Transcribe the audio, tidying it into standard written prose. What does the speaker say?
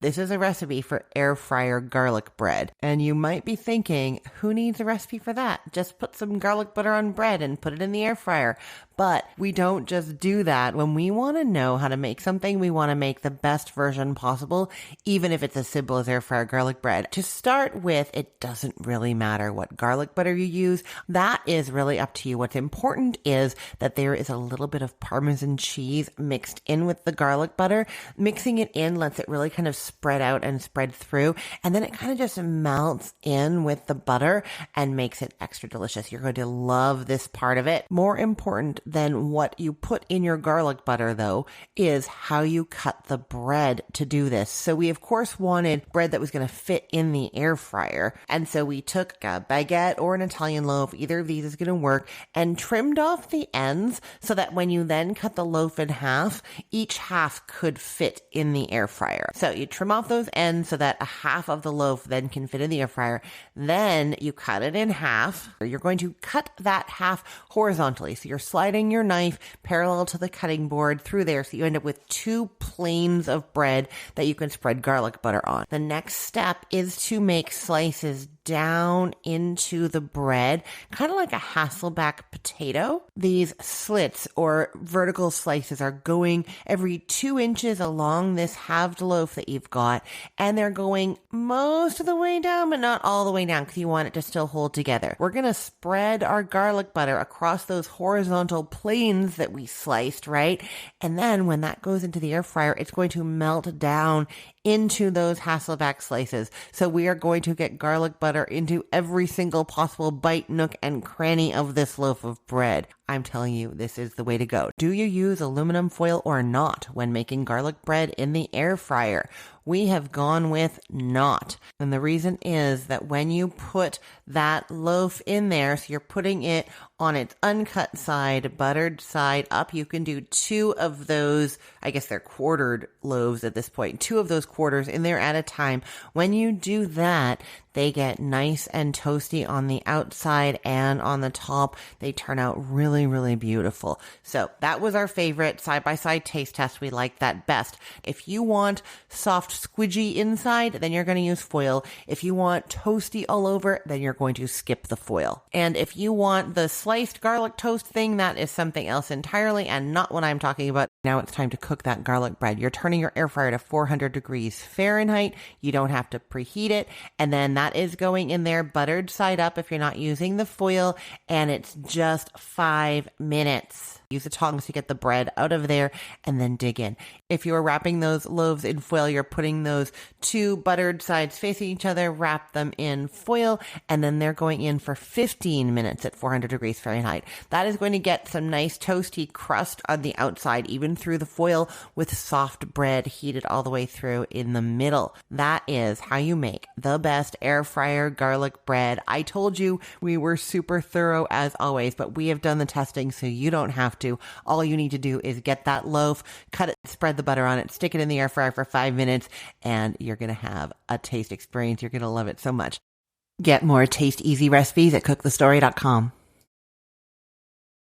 This is a recipe for air fryer garlic bread. And you might be thinking, who needs a recipe for that? Just put some garlic butter on bread and put it in the air fryer. But we don't just do that. When we want to know how to make something, we want to make the best version possible, even if it's as simple as air fryer garlic bread. To start with, it doesn't really matter what garlic butter you use. That is really up to you. What's important is that there is a little bit of Parmesan cheese mixed in with the garlic butter. Mixing it in lets it really kind of spread out and spread through, and then it kind of just melts in with the butter and makes it extra delicious. You're going to love this part of it. More important than what you put in your garlic butter, though, is how you cut the bread to do this. So we, of course, wanted bread that was going to fit in the air fryer, and so we took a baguette or an Italian loaf, either of these is going to work, and trimmed off the ends so that when you then cut the loaf in half, each half could fit in the air fryer. So you trim off those ends so that a half of the loaf then can fit in the air fryer. Then you cut it in half. You're going to cut that half horizontally. So you're sliding your knife parallel to the cutting board through there. So you end up with two planes of bread that you can spread garlic butter on. The next step is to make slices down into the bread, kind of like a Hasselback potato. These slits or vertical slices are going every 2 inches along this halved loaf that you've got, and they're going most of the way down, but not all the way down because you want it to still hold together. We're going to spread our garlic butter across those horizontal planes that we sliced, right? And then when that goes into the air fryer, it's going to melt down into those Hasselback slices. So we are going to get garlic butter into every single possible bite, nook, and cranny of this loaf of bread. I'm telling you, this is the way to go. Do you use aluminum foil or not when making garlic bread in the air fryer? We have gone with not. And the reason is that when you put that loaf in there, so you're putting it on its uncut side, buttered side up, you can do 2 of those, I guess they're quartered loaves at this point, 2 of those quarters in there at a time. When you do that, they get nice and toasty on the outside and on the top. They turn out really, really beautiful. So that was our favorite side-by-side taste test. We like that best. If you want soft, squidgy inside, then you're going to use foil. If you want toasty all over, then you're going to skip the foil. And if you want the sliced garlic toast thing, that is something else entirely and not what I'm talking about. Now it's time to cook that garlic bread. You're turning your air fryer to 400 degrees Fahrenheit. You don't have to preheat it. And then that is going in there buttered side up if you're not using the foil, and it's just 5 minutes. Use the tongs to get the bread out of there and then dig in. If you're wrapping those loaves in foil, you're putting those 2 buttered sides facing each other, wrap them in foil, and then they're going in for 15 minutes at 400 degrees Fahrenheit. That is going to get some nice toasty crust on the outside, even through the foil, with soft bread heated all the way through in the middle. That is how you make the best air fryer garlic bread. I told you we were super thorough as always, but we have done the testing so you don't have to. All you need to do is get that loaf, cut it, spread the butter on it, stick it in the air fryer for 5 minutes, and you're going to have a taste experience. You're going to love it so much. Get more taste easy recipes at cookthestory.com.